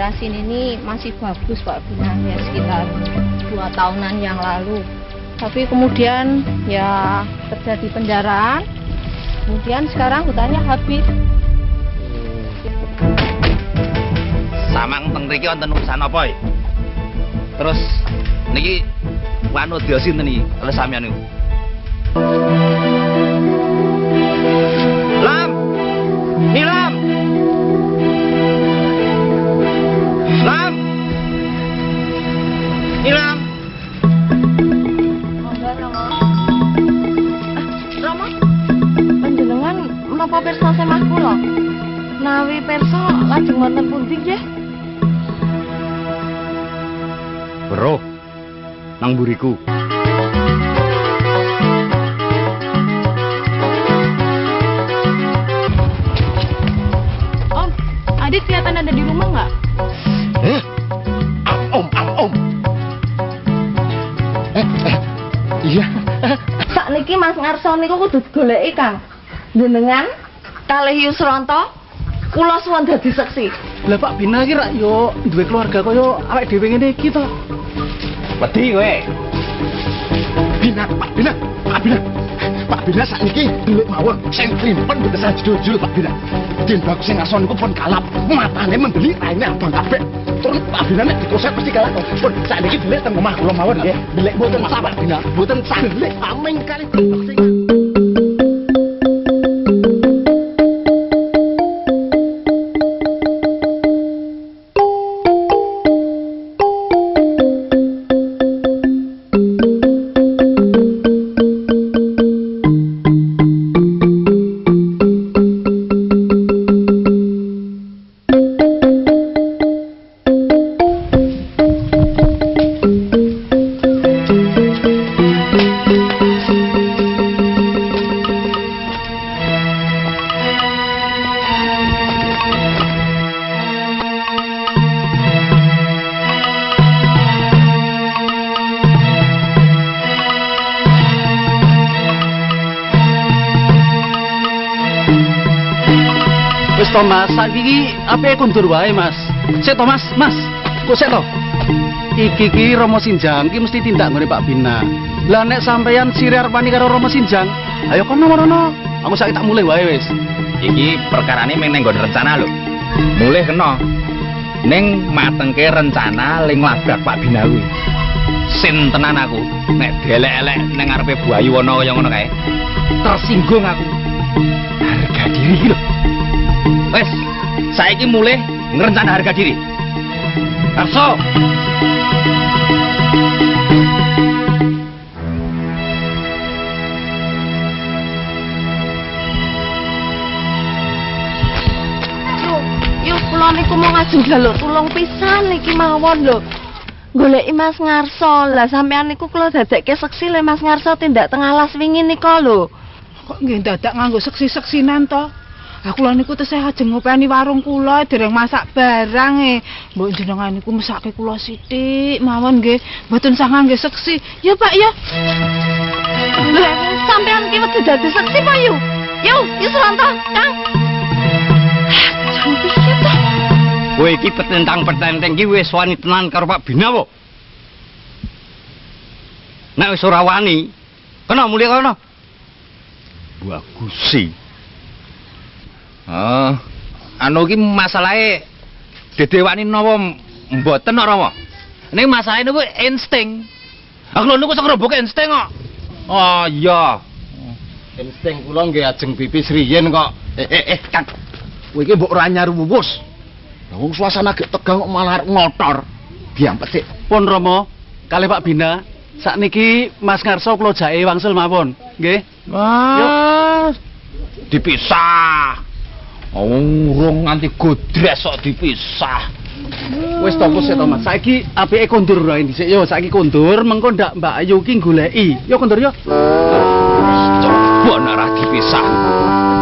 Yasin ini masih bagus Pak Bina, ya sekitar 2 tahunan yang lalu. Tapi kemudian ya terjadi penjaraan, kemudian sekarang hutannya habis. Samang teng mriki wonten urusan apa ya? Terus niki wanodya sinten niki oleh sampeyan niku? Lam! Nilam! Lam! Nilam! Monggo Romo. Romo, panjenengan menapa pirsa semah kula? Nawi pirsa lajeng wonten pundi nggih? Weruh nang mburiku. Om, Adit kelihatan ada di rumah nggak? Om. Iya. Sakniki Mas Ngarso niku kudu digoleki, Kang. Jenengan kalih Yusranto kula suwun dadi seksi. Lah Pak Bina iki rak yo duwe keluarga kaya awake dhewe ngene iki to. Wedi kowe. Pak Bina sakniki delik mawon sing klimpen betesan judul Pak Bina. Den bagus sing ngason niku pun kalap, matane membeli raine abang kabeh. Terus Pak Bina nek dikosek mesti kalah kok. Pun sakniki delik teng omah kula mawon nggih. Delik mboten masak Pak Bina, mboten sak delik ameng kali sing Wis to Mas, saiki iki ape kondur wae Mas. Sik to Mas, kok sik to. Iki ki Romo Sinjang ki mesti tindak nggone Pak Bina. Lah nek sampeyan sire arepani karo Romo Sinjang, ayo kono marono. Aku saiki tak mulih wae wis. Iki perkarane meng nang nggon rencana lho. Mulih kena. Ning matengke rencana ling labrak Pak Bina kuwi. Sin tenan aku nek delek-elek nang ngarepe Bu Ayu Wono kaya ngono kae. Tersinggung aku. Harga diri lho. Wes, saiki mulih ngrencana harga diri. Karso. Yuk, kula niku mau ngajeng jaluk tulung pisan niki mawon lho. Goleki Mas Ngarso. Lah sampean niku kula dadekke seksi le Mas Ngarso tindak teng alas wingi nika lho. Kok nggih dadak nganggo seksi-seksinan to? Aku lho niku tesih ajeng ngopeni warung kula dereng masak barang Mbok jenengan niku mesake kula sithik mawon nggih, mboten sah ngangge seksi. Ya Pak ya. Lah sampean ki wedi dadi seksi apa yu? Yuk Suranto, Kang. Cantik ya ta. Kowe iki petentang-petenteng iki wis wani tenan karo Pak Bina apa? Nek wis ora wani, kena mulih kono. Bagus sih. Anu iki masalahe dedewani napa mboten ora apa? Ning masalahe niku insting. Aku lho niku sekeroboke insting kok. Oh iya. insting kula nggih ajeng pipis riyen kok. Kang. Kowe iki mbok ora nyarwuwus. Lah wong suasana gek tegang kok malah ngotor. Diampet sik. Pun Romo, kalih Pak Bina, sakniki Mas Ngarso kula jae wangsul mawon, nggih. Mas, dipisah. Urung nganti godres kok dipisah. Wis to wis to Mas. Saiki apike kondur wae dhisik yo, saiki kondur mengko ndak Mbak Ayu ki goleki. Yo kondur yo. Coba nek ora dipisah.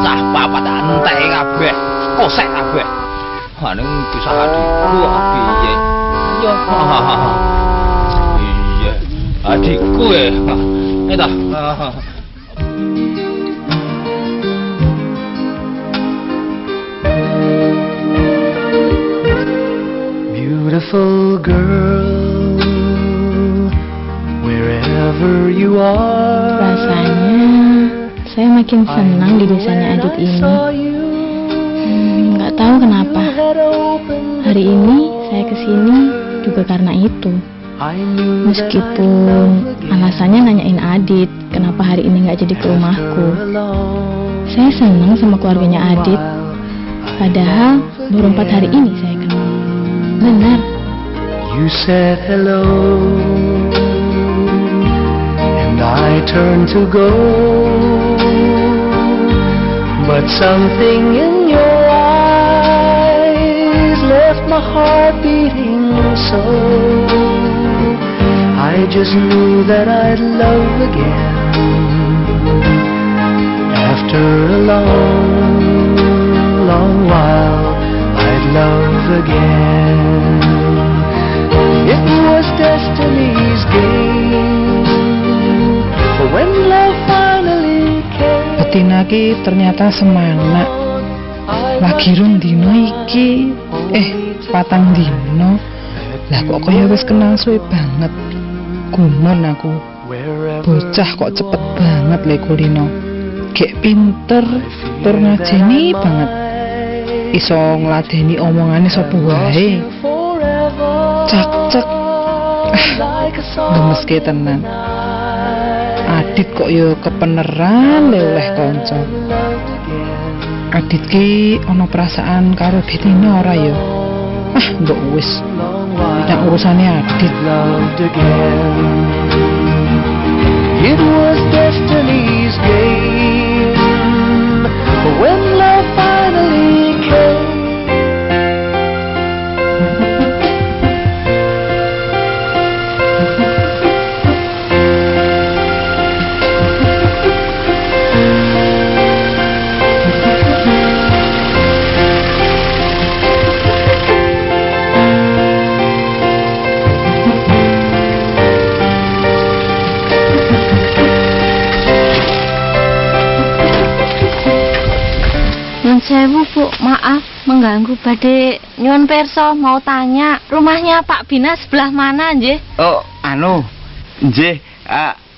Cah papat entek kabeh, kosek kabeh. Ha ning pisah adikku piye? Yo. Iya, adikku ya. Eta. beautiful girl, wherever you are. Rasanya saya makin senang di desanya Adit ini. Nggak tahu kenapa. Hari ini saya kesini juga karena itu. Meskipun alasannya nanyain Adit kenapa hari ini nggak jadi ke rumahku. Saya senang sama keluarganya Adit. Padahal baru 4 hari ini saya kenal. Benar. You said hello, and I turned to go, but something in your eyes left my heart beating so. I just knew that I'd love again after a long, long while. I'd love again. It was destiny's game. When love finally came. Betina ki ternyata semana. Lagi rong dino iki. Patang dino. Lah kok kaya wis kenal suwe banget. Gumun aku. Bocah kok cepet banget le kulino. Gek pinter, tur ngajeni banget. Iso ngladeni omongane sapa wae. Cak-cak. Gemeske tenan. Adit kok yo kepeneran le oleh kanca. Adit ki ana perasaan karo Betina ora yo? Mbok wis. Nek urusane Adit. It was destiny's game. When love finally came. Sewu Bu, maaf mengganggu. Badhe nyuwun pirsa mau tanya, rumahnya Pak Bina sebelah mana nggih? Oh, nggih,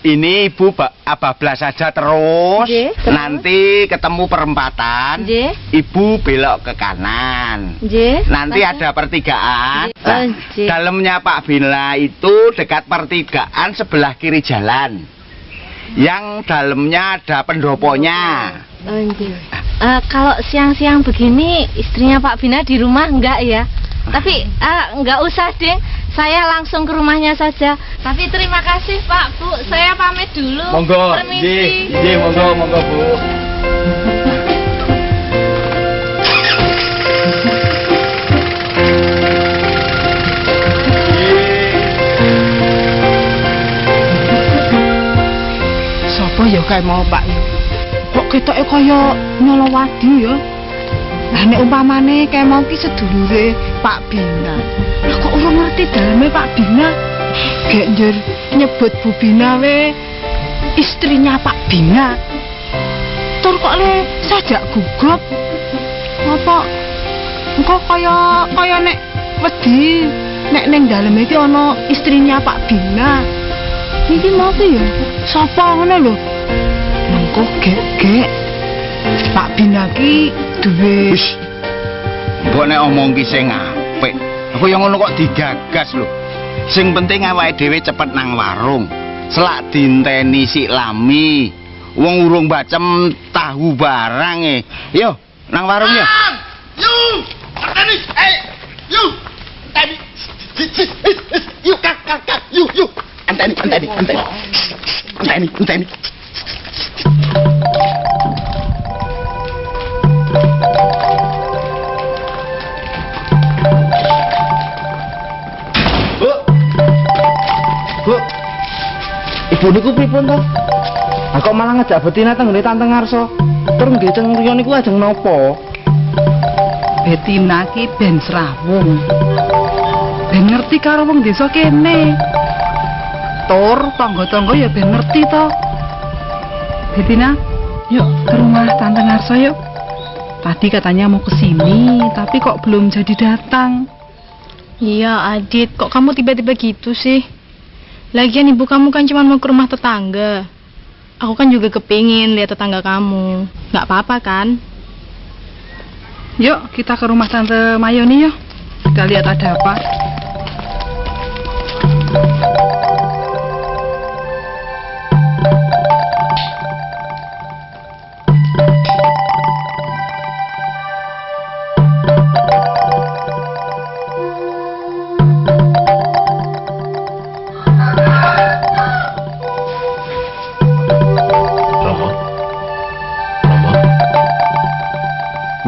ini Ibu bablas saja terus. Nggih, terus. Nanti ketemu perempatan. Nggih. Ibu belok ke kanan. Nggih. Nanti ada pertigaan. Nggih. Nah, Nggih. dalamnya Pak Bina itu dekat pertigaan sebelah kiri jalan. Yang dalamnya ada pendoponya. Kalau siang-siang begini istrinya Pak Bina di rumah enggak ya? Tapi enggak usah deh, saya langsung ke rumahnya saja. Tapi terima kasih Pak, Bu, saya pamit dulu. Monggo, Permisi. nggih, monggo Bu. Sopo ya kae mau Pak ya? Kok ketoke kaya nyolowadi ya? Lah nek umpamane kae mau ki sedulure Pak Bina. Lah kok ora ngerti daleme Pak Bina? Gek njur nyebut Bu Bina we istrinya Pak Bina. Tur kok le sajak gugup. Apa engko kaya nek wedi nek ning daleme iki ana istrinya Pak Bina. Iki mau ki ya? Sapa ngono lho? Mengko gek Pak Bina ki duwe. Wis. Mbok nek omong ki sing apik. Aku yang ngono kok digagas lho. Sing penting awake dhewe cepet nang warung. Selak dinteni si Lami. Wong urung bacem tahu barang e. Yo, nang warung yo. Yu, anteni. Yu. Anteni. Yu, kak. Yu. Anteni. Bu, ibu niku pripun to? Kok malah ngejak Betina teng nggone Tante Ngarso. Tur nggih teng riyo niku ajeng napa? Betina ki ben srawung. Ben ngerti karo wong desa kene. Tur tangga-tangga ya ben ngerti to. Betina, yuk ke rumah Tante Ngarso yuk. Tadi katanya mau kesini, tapi kok belum jadi datang. Iya, Adit, kok kamu tiba-tiba gitu sih? Lagian ibu kamu kan cuma mau ke rumah tetangga. Aku kan juga kepingin lihat tetangga kamu. Nggak apa-apa kan? Yuk, kita ke rumah Tante Mayoni yuk. Kita lihat ada apa.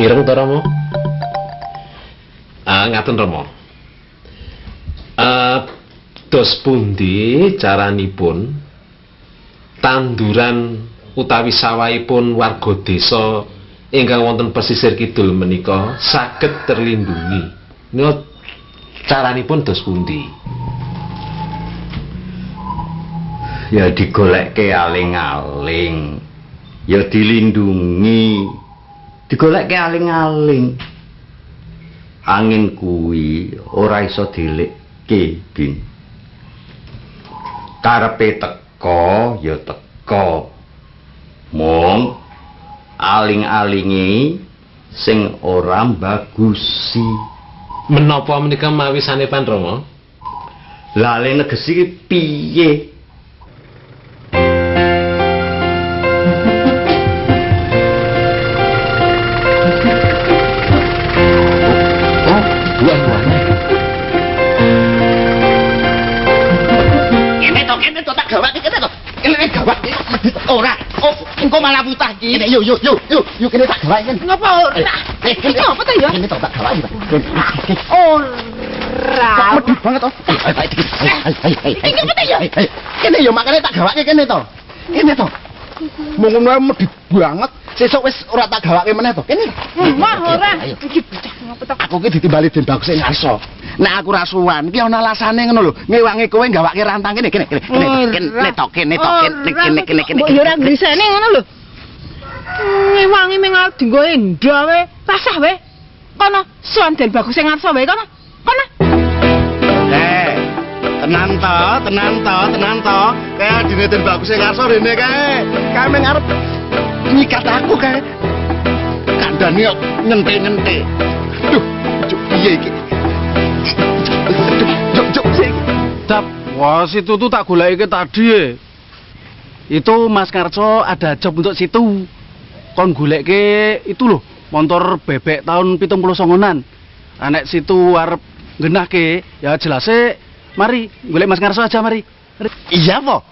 Mireng to Romo? Ngaten Romo. Dos pundi caranipun tanduran utawi sawahipun warga desa ingkang wonten pesisir kidul menika saged terlindungi. Nika caranipun dos pundi? Ya digolekke aling-aling. Ya dilindungi. Digolekke aling-aling. Angin kuwi ora iso dilekke, Bin. Karepe teko ya teko. Mung aling-alingi sing ora bagusi. Menapa menika mawi sanepan Rama? Lale negesi piye? Ora, engko malah putah iki. Yuk kene tak gawake. Ngapa ora? Ngapa to ya? Kene tak gawake. Ora. Medhit banget to. Iki ngapa ya? Kene yo makane tak gawake kene to. Kene to. Mung ngono medhit banget. Sesuk wis ora tak gawake meneh to. Kene. Mah ora. Iki bocah ngapa to? Aku ki ditimbali Den Bagus sing ngarso. Nek aku rasuwan iki ana alasane ngono lho. Ngewangi kowe gawake rantang kene kene. Kene to kene. Mbok yo ora grisene ngono lho. Ngewangi mengal dinggo endo wae. Pasah wae. Kono suwan Den Bagus sing ngarso wae kono. Kono. Tenan to. Kayak dine Den Bagus sing ngarso rene kae. Kae meng arep nyikat aku kae. Kandhane kok nyente-nyente. Duh, piye iki? Dap, wah situ tuh tak goleki tadi. Itu Mas Karso ada job untuk situ. Kon goleki itu loh, motor bebek tahun 79-an. Anek situ arep genahke, ya jelase mari golek Mas Karso aja mari. Iya po.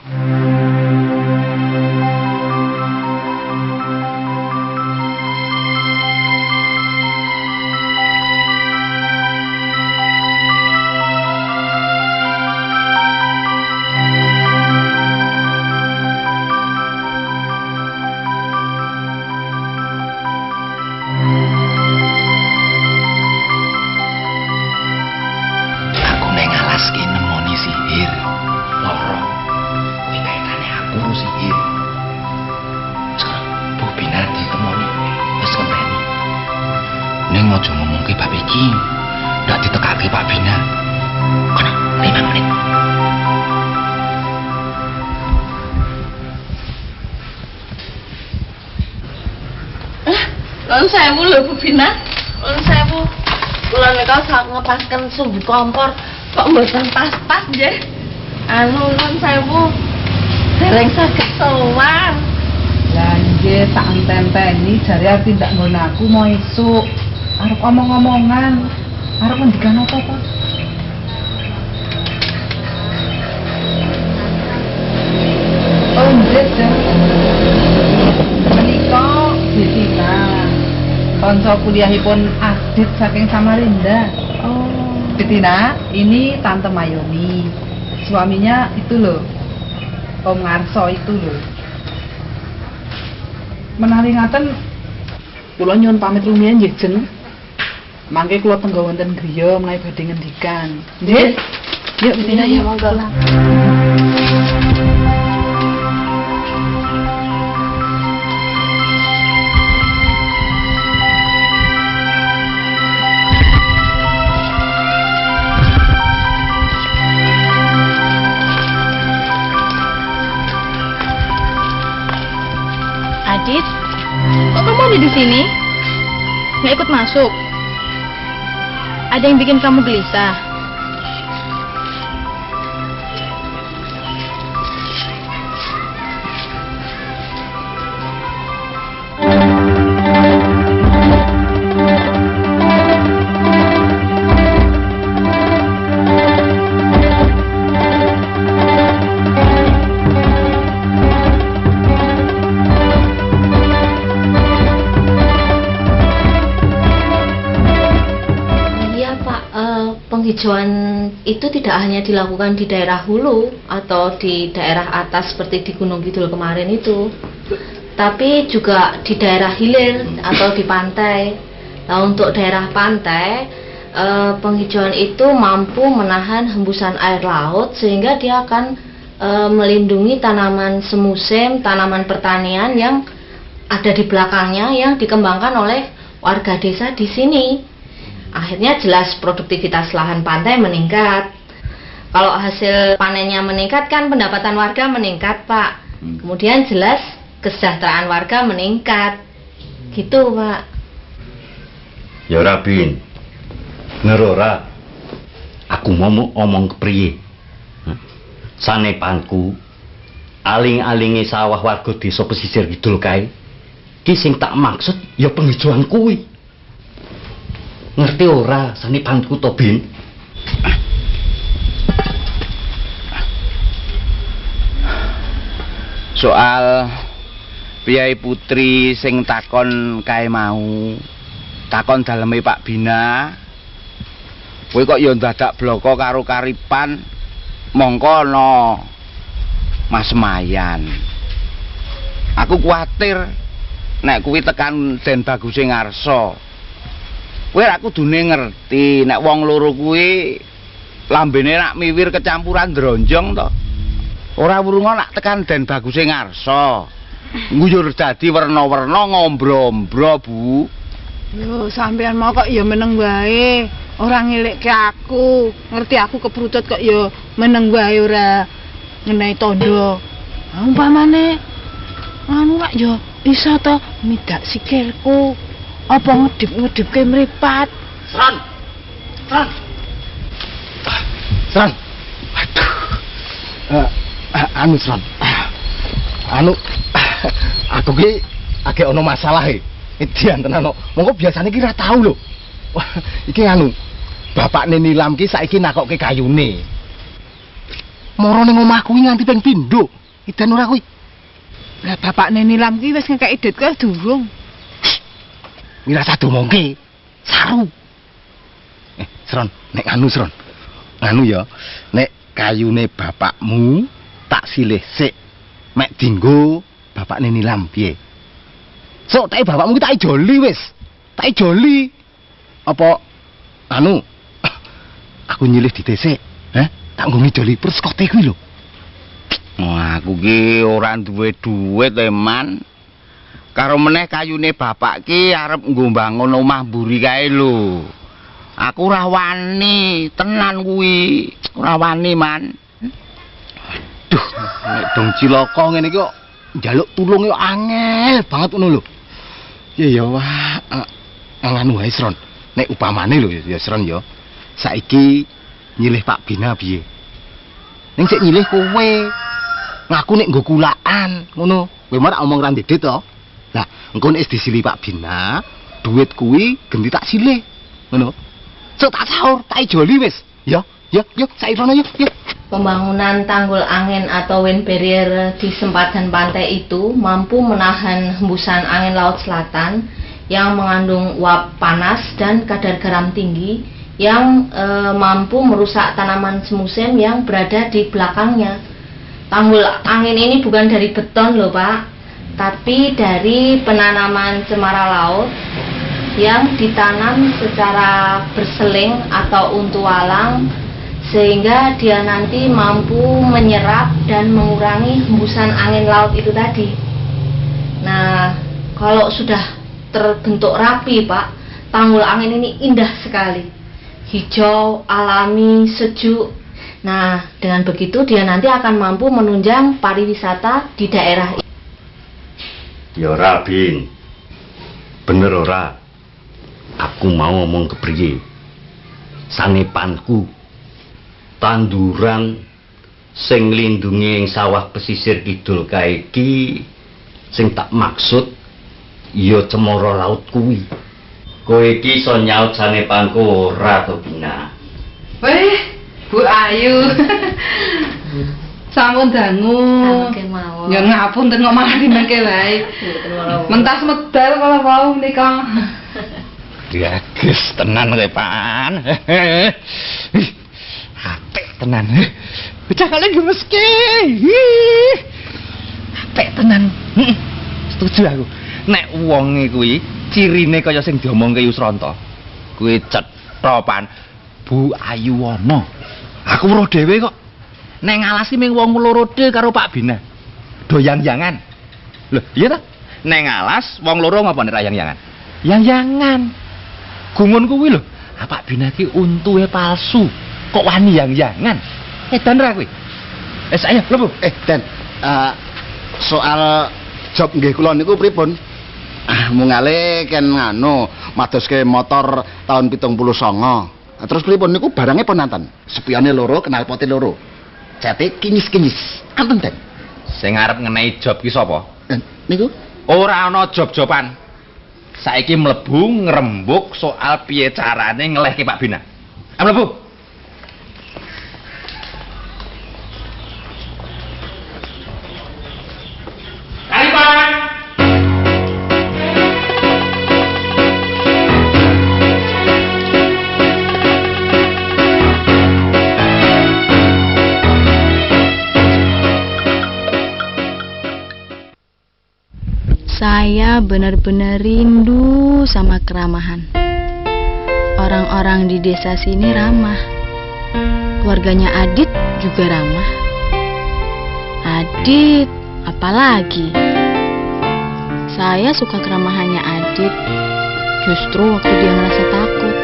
Aja ngomongke bab iki. Ndak ditekake Pak Bina. Kono, 5 menit. Nuwun sewu lho Bu Bina. Nuwun sewu. Kula nika sak ngepasken sumbu kompor kok mboten pas-pas nggih. Nuwun sewu. Dereng saged sowan. Lah nggih tak enteni jare arep tindak nggon aku mau esuk. Arep omong-omongan. Arep ngendikan apa to? Oh, nggih, menika Jessica. Kanca kuliahipun Adit saking Samarinda. Oh. Betina, ini Tante Mayoni. Suaminya itu loh. Om Ngarso itu loh. Menawi ngaten kula nyuwun pamit rumiyin nggih, Jeng. Mangke kula tenggo wonten griya menawi badhe ngendikan. Nggih. Yuk, Betina ya monggo. nggak ikut masuk? Ada yang bikin kamu gelisah? Penghijauan itu tidak hanya dilakukan di daerah hulu atau di daerah atas seperti di Gunung Kidul kemarin itu, tapi juga di daerah hilir atau di pantai. Nah, untuk daerah pantai, penghijauan itu mampu menahan hembusan air laut sehingga dia akan melindungi tanaman semusim, tanaman pertanian yang ada di belakangnya yang dikembangkan oleh warga desa di sini. Akhirnya jelas produktivitas lahan pantai meningkat. Kalau hasil panennya meningkat kan pendapatan warga meningkat, Pak. Kemudian jelas kesejahteraan warga meningkat. Gitu, Pak. Ya Rabin, bener ora? Aku mau omong kepriye? Sanepanku, aling-alinge sawah warga desa pesisir kidul kae. Ki sing tak maksud ya penghijauan kuwi. Ngerti ora sanepanku to, Bin? Soal piyai putri sing takon kae mau, takon daleme Pak Bina. Kowe kok ya dadak bloko karo karipan mongko ana Mas Mayan. Aku kuwatir nek kuwi tekan Den Baguse ngarsa. Kowe ra kudune ngerti nek wong loro kuwi lambene nak miwir kecampuran dronjong to. Ora wurunga nak tekan Den Baguse ngarsa. Nguyur dadi werna-werna ngombro-ombro, Bu. Yo, sampean mau kok ya meneng wae. Ora ngilikke aku. Ngerti aku keprutut kok ya meneng wae ora ngenai tondo. Umpamane anu rak ya iso to midak sikilku. Apa ngedip-ngedipke mripat? Seran. Aduh. Anu Seran. Aku ki agek ono masalah e. Dianten ono. Monggo biasane ki ra tau lho. Iki anu. Bapakne Nilam ki saiki nakokke kayune. Moro ning omahku kuwi nganti ping pindho. Idan ora kuwi. Lah bapakne Nilam ki wis ngekeki idit kok durung. Mira satu mongke saru. Seron, nek anu Seron. Anu ya, nek kayune bapakmu tak silih sik. Mek dinggo bapakne Nilam piye? Sok tak bapakmu ki tak ijoli wis. Tak ijoli. Apa anu aku nyilih ditesek, tak nggo ngijoli perskote kuwi lho. Wah, aku ki ora duwe duit Man. Karo meneh kayune bapak ki arep nggo mbangun omah mburi kae lho. Aku ora wani, tenan kuwi. Ora wani, Man. Duh, nek dong cilaka ngene iki kok njaluk tulung yo angel banget ngono lho. Ya wah, nganu wae Sron. Nek upamane lho ya Sron ya. Saiki nyilih Pak Bina piye? Ning sik nyilih kowe. Ngaku nek nggo kulaan ngono. Kowe marak omong ra ndedet to. Lah, engko nek disilih Pak Bina, duit kuwi ganti tak silih. Ngono. Sok tak sahur, tak ijoli wis. Ya, sairono yo. Pembangunan tanggul angin atau wind barrier di sempadan pantai itu mampu menahan hembusan angin laut selatan yang mengandung uap panas dan kadar garam tinggi yang mampu merusak tanaman semusim yang berada di belakangnya. Tanggul angin ini bukan dari beton loh, Pak, tapi dari penanaman cemara laut yang ditanam secara berseling atau untu walang sehingga dia nanti mampu menyerap dan mengurangi hembusan angin laut itu tadi. Nah, kalau sudah terbentuk rapi, Pak, tanggul angin ini indah sekali, hijau, alami, sejuk. Nah, dengan begitu dia nanti akan mampu menunjang pariwisata di daerah ini. Ya ora, Bin. Bener ora? Aku mau ngomong kepriye. Sanepanku tanduran sing nglindungi ing sawah pesisir kidul kae iki sing tak maksud ya cemara laut kuwi. Kowe iki iso nyaut sanepanku ora to, Bina? Weh, Bu Ayu. Sampun dangu. Mawon. Ya ngapunten kok malah dimengke wae. Mentas medal kala wau menika. Ya gus tenan kowe Pan. Apik tenan. Bocah kalian gemeske. Apik tenan. Setuju aku. Nek wonge kuwi cirine kaya sing diomongke Yusranta. Kuwi cetha Pan. Bu Ayuwana. Aku weruh dhewe kok. Nek ngalasi ming wong loro dhe karo Pak Bina. Doyang-yangan. Lho, iya ta? Nek ngalas wong loro ngapa nek yang-yangan? Yang-yangan. Gumun kuwi lho. Pak Bina ki untuhe palsu. Kok wani yang-yangan? Edan ra kuwi. Ayo, mlebu. Dan soal job nggih kula niku pripun? Mungale ken nganu madoske motor tahun 79. Terus pripun niku barangnya ponanten. Spione loro, knalpote loro. Cete kinis-kinis. Anten, Den. Sing arep ngenehi job ki sapa? Niku ora ana job-joban. Saiki mlebu ngrembug soal piye carane ngelehke Pak Bina. Mlebu. Saya benar-benar rindu sama keramahan. Orang-orang di desa sini ramah. Keluarganya Adit juga ramah. Adit, apalagi? Saya suka keramahannya Adit. Justru waktu dia merasa takut.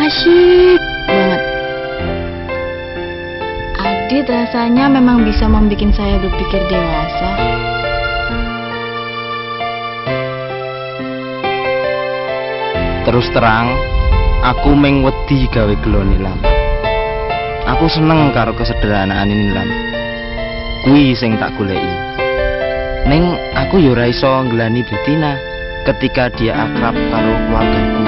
Asyik banget. Adit rasanya memang bisa membuat saya berpikir dewasa. Terus terang, aku meng wedi gawe gelone Lam. Aku seneng karo kesederhanaan ini Lam. Kuwi sing tak goleki. Ning aku yo ora iso nglani Betina ketika dia akrab karo keluargaku.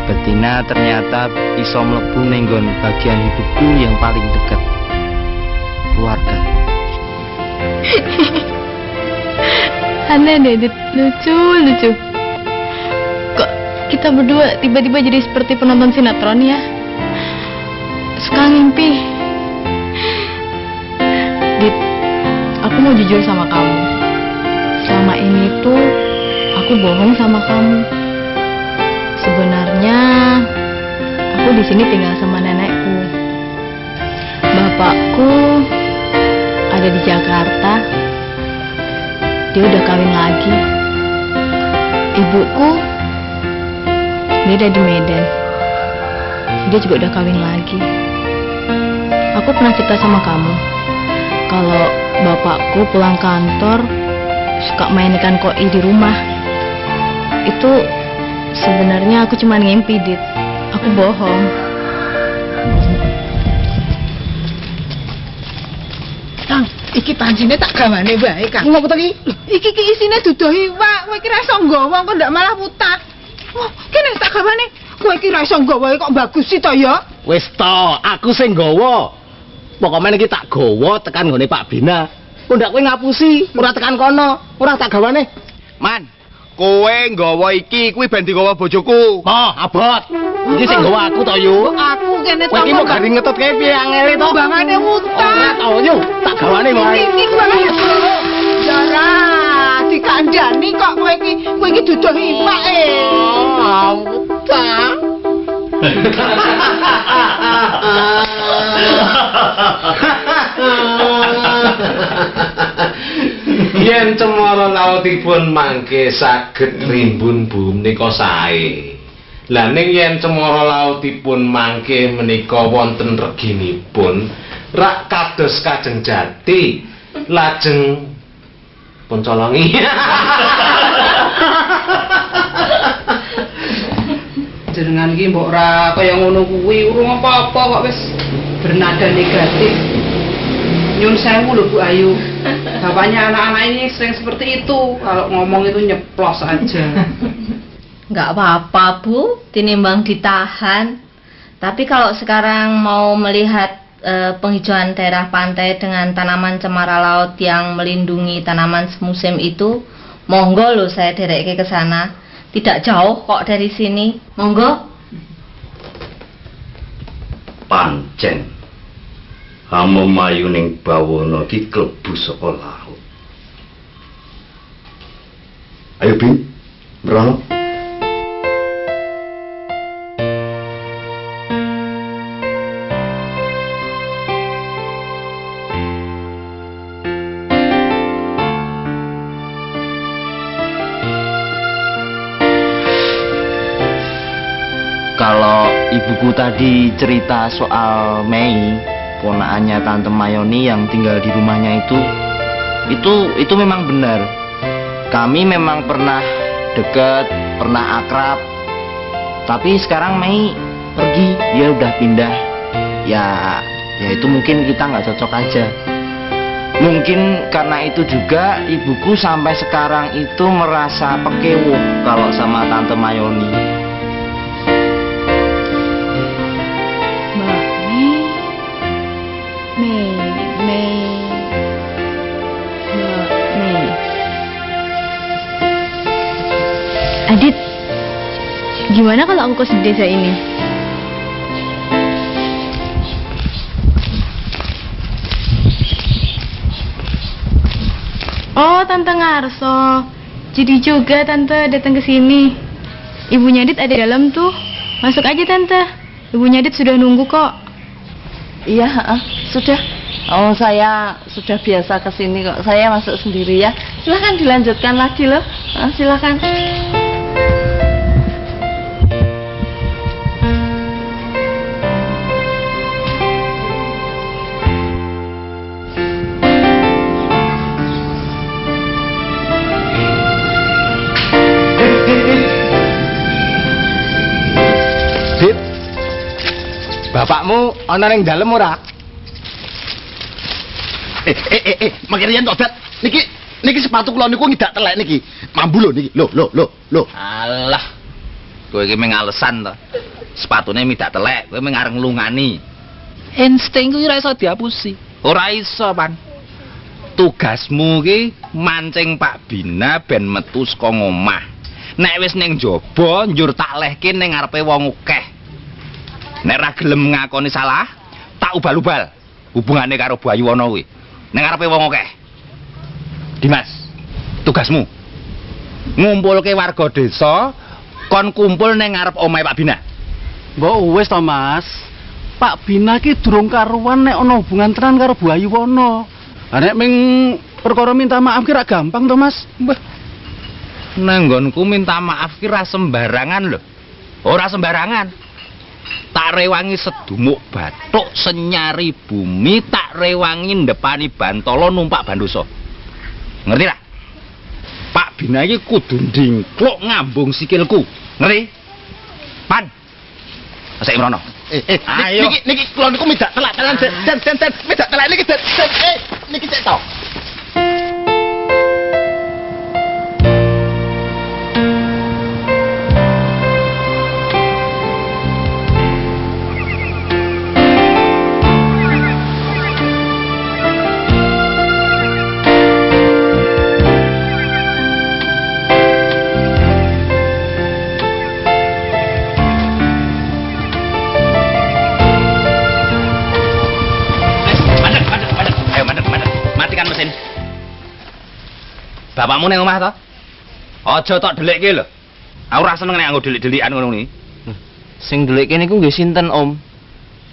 Betina ternyata iso mlebu ning nggon bagian hidupku yang paling dekat. Keluarga. Aneh deh, lucu. Kok kita berdua tiba-tiba jadi seperti penonton sinetron ya? Suka ngimpi. Dit, aku mau jujur sama kamu. Selama ini tuh aku bohong sama kamu. Sebenarnya aku di sini tinggal sama nenekku. Bapakku ada di Jakarta. Dia udah kawin lagi. Ibuku dia ada di Medan. Dia juga udah kawin lagi. Aku pernah cerita sama kamu kalau bapakku pulang kantor suka mainkan koi di rumah. Itu sebenarnya aku cuma ngimpi, Dit. Aku bohong. Kang, iki pancine tak gawane wae, Kang. ngopo to iki? Iki isine duduh iwak, kowe iki ra iso nggawa kok ndak malah putah. Wah, kene tak gawane. Kowe iki ra iso nggawa kok bagus sih to ya. Wis to, aku sing nggawa. Pokoknya iki tak gawa tekan nggone Pak Bina. Kok ndak kowe ngapusi, ora tekan kono, ora tak gawane. Man, kowe nggawa iki kuwi ben digawa bojoku. Oh, abot. Iki sing nggawa aku to, Yu. Aku kene Kowe iki mau gari ngetut kae piye angele to? Bangane utang. Ora to, Yu. Tak gawane wae. Iki wae. Jara, dikandani kok kowe iki duduh iwak e. Utang. Yen cemara lautipun mangke saged rimbun bu menika sae. Lah ning yen cemara lautipun mangke menika wonten reginipun rak kados Kajeng Jati lajeng pun colongi. panjenengan iki mbok ora kaya ngono kuwi, urung apa-apa kok wis bernada negatif. Nyun sewu lho Bu Ayu. Bapaknya anak-anak ini sering seperti itu, kalau ngomong itu nyeplos aja. Nggak apa-apa Bu, tinimbang ditahan. Tapi kalau sekarang mau melihat penghijauan daerah pantai dengan tanaman cemara laut yang melindungi tanaman semusim itu, monggo loh saya dereke ke sana. Tidak jauh kok dari sini. Monggo. Pancen hamo mayu ning bawana iki klebu saka laut. Ayo Bin, mrono. Kalau ibuku tadi cerita soal Mei, ponakannya Tante Mayoni yang tinggal di rumahnya itu memang benar. Kami memang pernah dekat, pernah akrab. Tapi sekarang Mei pergi, dia udah pindah. Ya itu mungkin kita nggak cocok aja. Mungkin karena itu juga ibuku sampai sekarang itu merasa pekewuh kalau sama Tante Mayoni. Adit, gimana kalau aku kos di desa ini? Oh, Tante Ngarso. Jadi juga Tante datang ke sini. Ibunya Adit ada di dalam tuh. Masuk aja Tante. Ibunya Adit sudah nunggu kok. Iya, sudah. Oh, saya sudah biasa ke sini kok. Saya masuk sendiri ya. Silakan dilanjutkan lagi loh. Silakan. Bapakmu ana ning dalem ora? Makirian tobat. Niki sepatu kula niku ngidak telek niki. Mambu lho niki. Lho. Alah. Kowe iki mung alesan to. Sepatune midak telek, kowe mung areng nglungani. Insting kuwi ora iso diapusi. Ora iso, Pan. Tugasmu ki mancing Pak Bina ben metu saka ngomah. Nek wis ning jaba njur tak lehke ning ngarepe wong akeh. Nek ra gelem ngakoni salah, tak ubal-ubal hubungane karo Bu Ayuwana kuwi. Ning ngarepe wong akeh. Dimas, tugasmu ngumpulke warga desa kon kumpul ning ngarep omahe Pak Bina. Mbok wis to, Mas. Pak Bina ki durung karuan nek ana hubungan tenan karo Bu Ayuwana. Lah nek ming perkara minta maaf ki ra gampang to, Mas. Mbah. Nang nggonku minta maaf ki ra sembarangan lho. Ora sembarangan. Tak rewangi sedumuk bathuk senyari bumi, tak rewangi ndepani Bantala numpak Bandosa. Ngerti ra? Pak Bina iki kudu ndingkluk ngambung sikilku. Ngerti? Pan. Sik mrono. Ayo. Niki kula niku midak telak-telan dan midak telak niki niki cek to. Bapakmu ning omah to? Aja tok delikke lho. Aku ora seneng nek nggo delik-delikan ngono kuwi. Sing delikke niku nggih sinten, Om?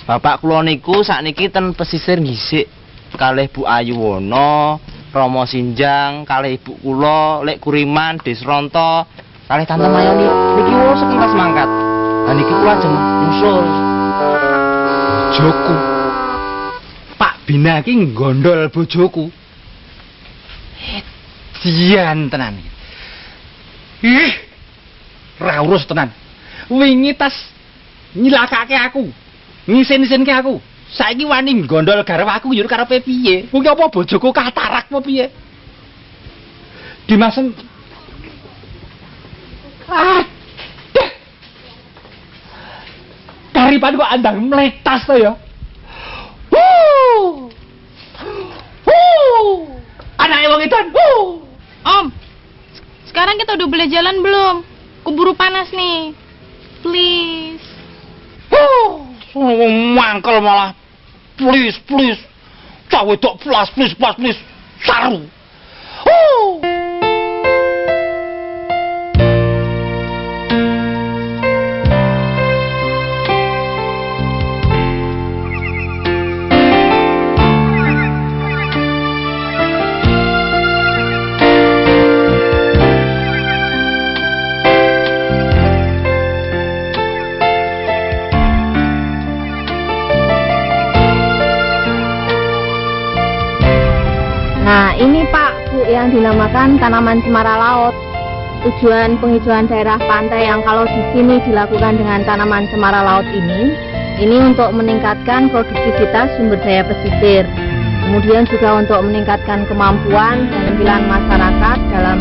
Bapak kula niku sakniki ten pesisir ngisik kalih Bu Ayuwana, Rama Sinjang, kalih ibu kula Lek Kuriman, Desronto, kalih Tante Mayoni. Niki wong sekilas mangkat. Lah niki kula ajeng nyusul. Bojoku. Pak Bina ki nggondol bojoku. Dian tenan. Ih. Ra urus tenan. wingi tas nyilakake aku. Ngisin-isinke aku. Saiki wani gondol garwa aku yo karepe piye? Kuwi apa bojoku katarak apa piye? Dimasem. Daripada kok andang meletas to ya. Anake wong edan. Om, sekarang kita udah boleh jalan belum? Keburu panas nih. Please. Mangkel malah. Please. Cawe dok please. Saru. Nah, ini Pak, Bu, yang dinamakan tanaman cemara laut. Tujuan penghijauan daerah pantai yang kalau di sini dilakukan dengan tanaman cemara laut ini untuk meningkatkan produktivitas sumber daya pesisir. Kemudian juga untuk meningkatkan kemampuan dan penampilan masyarakat dalam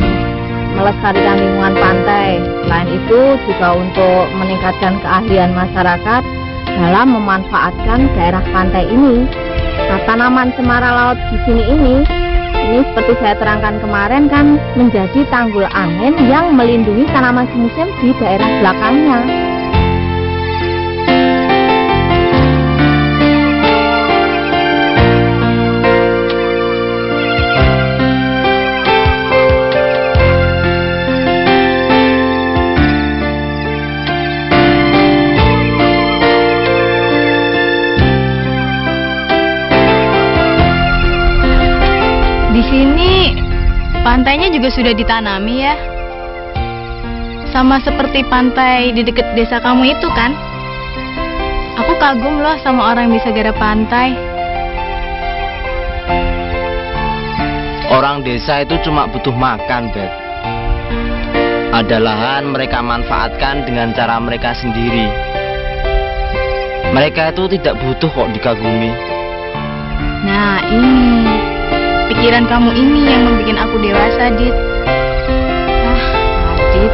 melestarikan lingkungan pantai. Selain itu juga untuk meningkatkan keahlian masyarakat dalam memanfaatkan daerah pantai ini. Nah, tanaman cemara laut di sini ini seperti saya terangkan kemarin kan menjadi tanggul angin yang melindungi tanaman semusim di daerah belakangnya. Di sini pantainya juga sudah ditanami ya. Sama seperti pantai di dekat desa kamu itu kan? Aku kagum loh sama orang yang bisa garap pantai. Orang desa itu cuma butuh makan, Beb. Ada lahan mereka manfaatkan dengan cara mereka sendiri. Mereka itu tidak butuh kok dikagumi. Nah, ini pikiran kamu ini yang membuat aku dewasa, Dit. Dit.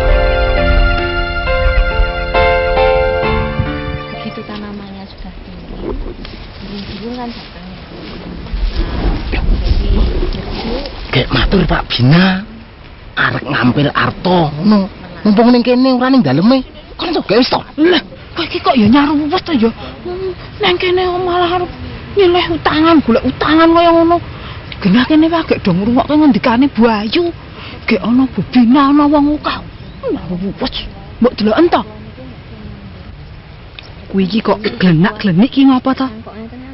Begitu tanamannya sudah tinggi, burung-burung kan datang. Kayak matur Pak Bina. Arek ngampir Arto ngono. Mumpung ning kene ora ning daleme. Kon sok gawe wis to. Lah, kowe iki kok ya nyaruwet to ya. Nang kene malah arep nyileh utangan, golek utangan kaya ngono. Genah kene wae gek dong ngrungokke ngendikane Bu Ayu. Gek ana Bu Bina ana wong ukah. Nyaruwet. Mbok deloken to. Kuwi iki kok glenak-glenik ki ngapa to?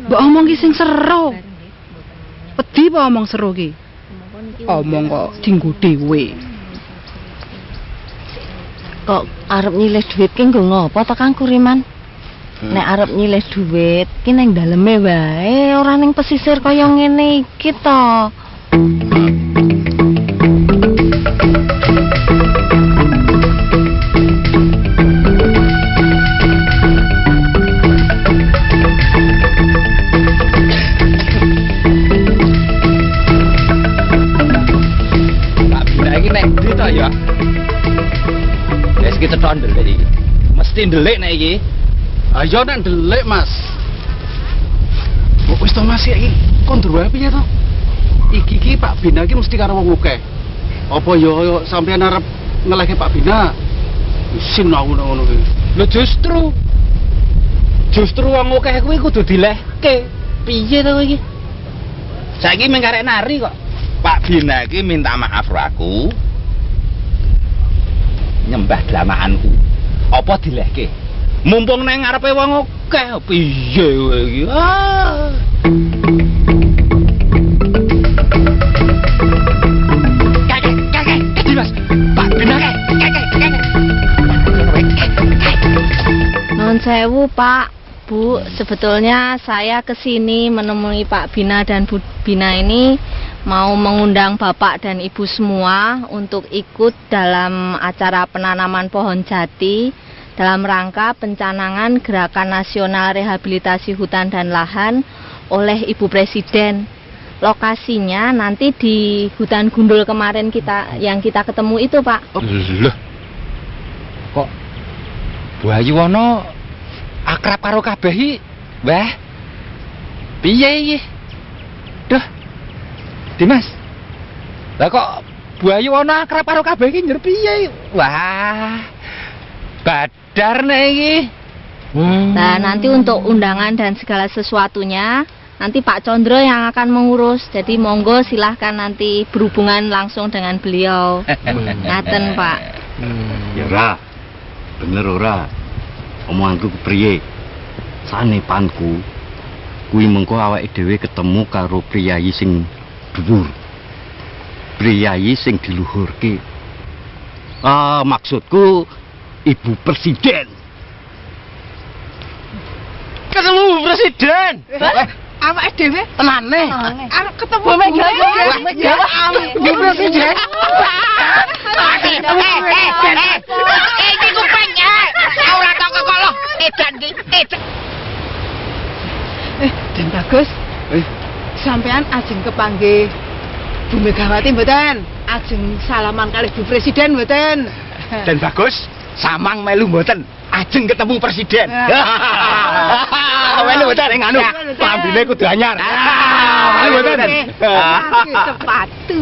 Mbok omong ki sing seru. Pedhi apa omong seru ki? Omong kok dinggo dhewe. Kok arep nyilih duit ki nggo ngopo to Kang Kuriman? Nek arep nyilih duit ki ning daleme wae, ora ning pesisir kaya ngene iki to. Pak Bina iki nek ndi to ya? Wis kita tondel iki. Mesti ndelik nek iki. Ayo nek ndelik, Mas. Wis to Mas iki kondur wae piye to? Iki Pak Bina iki mesti karo wong akeh. Apa ya sampean arep ngelehke Pak Bina? Isin aku ngono iki. Lho justru wong akeh kuwi kudu dilehke. Piye to kowe iki? Saiki mung karek nari kok. Pak Bina iki minta maaf karo aku. Nyembah dlamaanku. Apa dilehke? Mumpung nang ngarepe wong akeh piye kowe iki? Kakek, Mas. Pak Bina kakek. Nuwun sewu, Pak. Bu, sebetulnya saya kesini menemui Pak Bina dan Bu Bina ini mau mengundang Bapak dan Ibu semua untuk ikut dalam acara penanaman pohon jati dalam rangka pencanangan Gerakan Nasional Rehabilitasi Hutan dan Lahan oleh Ibu Presiden. Lokasinya nanti di hutan gundul kemarin yang kita ketemu itu, Pak. Loh. Kok Bu Ayuwono akrab karo kabeh iki? Wah. Piye iki? Duh. Dimas. Lah kok Bu Ayuwono akrab karo kabeh iki njer piye? Wah. Badar nek iki. Nah, nanti untuk undangan dan segala sesuatunya nanti Pak Condro yang akan mengurus. Jadi monggo silahkan nanti berhubungan langsung dengan beliau. Ngaten, Pak. Ya ora. Bener ora. Omonganku kepriye? Sanepanku kuwi mengko awake dhewe ketemu karo priyayi sing dhuwur. Priyayi sing diluhurke. Maksudku Ibu Presiden. Ketemu Bu Presiden. Awake dhewe tenane. Arep ketemu Bu Megawati. Bu Presiden. Iki kuping ora tok kekolo. Edan iki. Den Bagus. Sampean ajeng kepanggih Bu Megawati mboten? Ajeng salaman kalih Bu Presiden mboten? Dan Bagus, samang melu mboten. Ajeng ketemu Presiden. Melu mboten ning anu. Lambine kudu anyar. Melu mboten. Sepatu.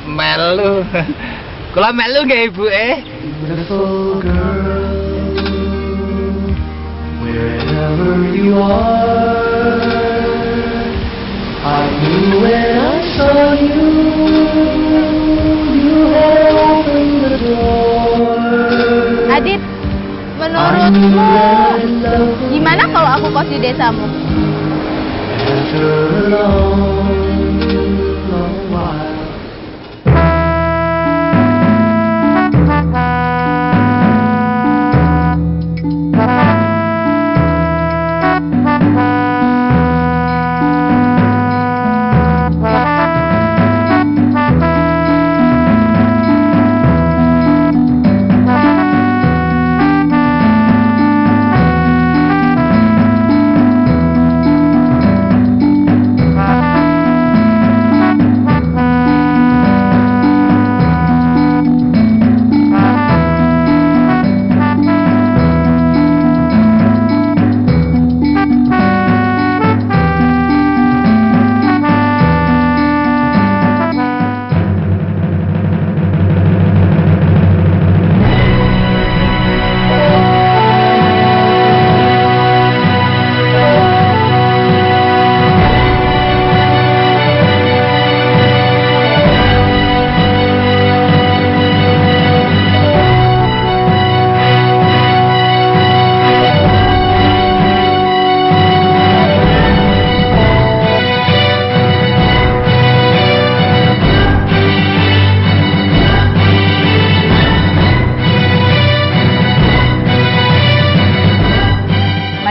Melu. Kula melu nggih Ibu Wherever you are, I knew when I saw you, you had opened the door. Adit, menurutmu gimana kalau aku kos di desamu? After a long while.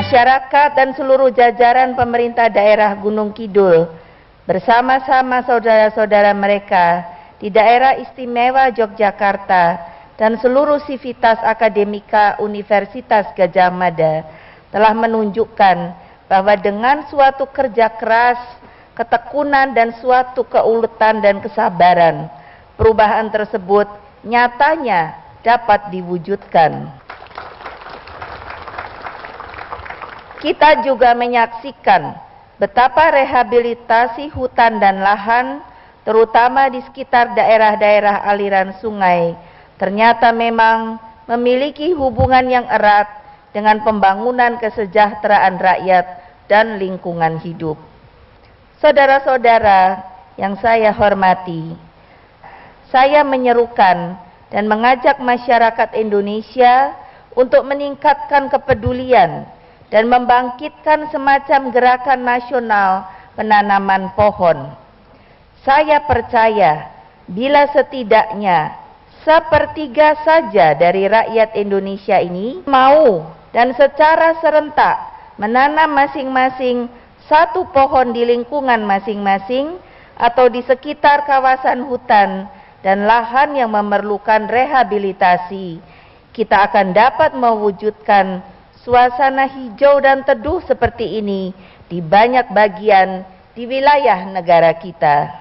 Masyarakat dan seluruh jajaran pemerintah daerah Gunung Kidul bersama-sama saudara-saudara mereka di daerah istimewa Yogyakarta dan seluruh sivitas akademika Universitas Gadjah Mada telah menunjukkan bahwa dengan suatu kerja keras, ketekunan dan suatu keuletan dan kesabaran, perubahan tersebut nyatanya dapat diwujudkan. Kita juga menyaksikan betapa rehabilitasi hutan dan lahan, terutama di sekitar daerah-daerah aliran sungai, ternyata memang memiliki hubungan yang erat dengan pembangunan kesejahteraan rakyat dan lingkungan hidup. Saudara-saudara yang saya hormati, saya menyerukan dan mengajak masyarakat Indonesia untuk meningkatkan kepedulian dan membangkitkan semacam gerakan nasional penanaman pohon. Saya percaya bila setidaknya 1/3 saja dari rakyat Indonesia ini mau dan secara serentak menanam masing-masing 1 pohon di lingkungan masing-masing atau di sekitar kawasan hutan dan lahan yang memerlukan rehabilitasi, kita akan dapat mewujudkan suasana hijau dan teduh seperti ini di banyak bagian di wilayah negara kita.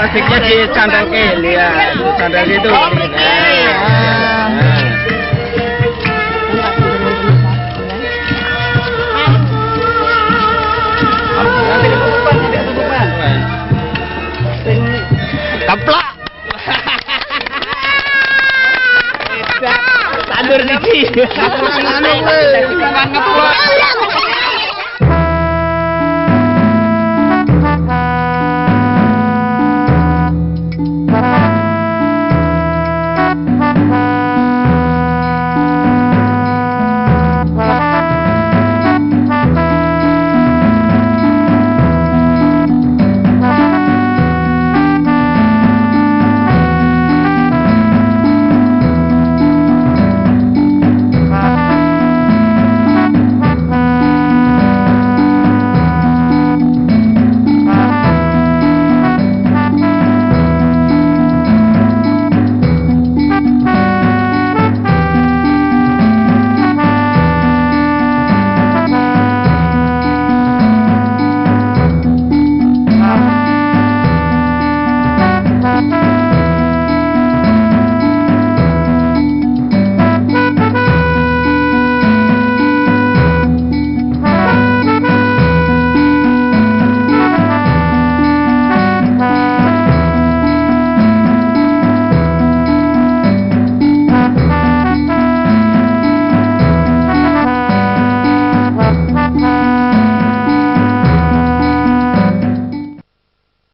Plastiknya dicandal ke, lihat, candal itu. Keplak. Tandur siji. Anu, ngeplak.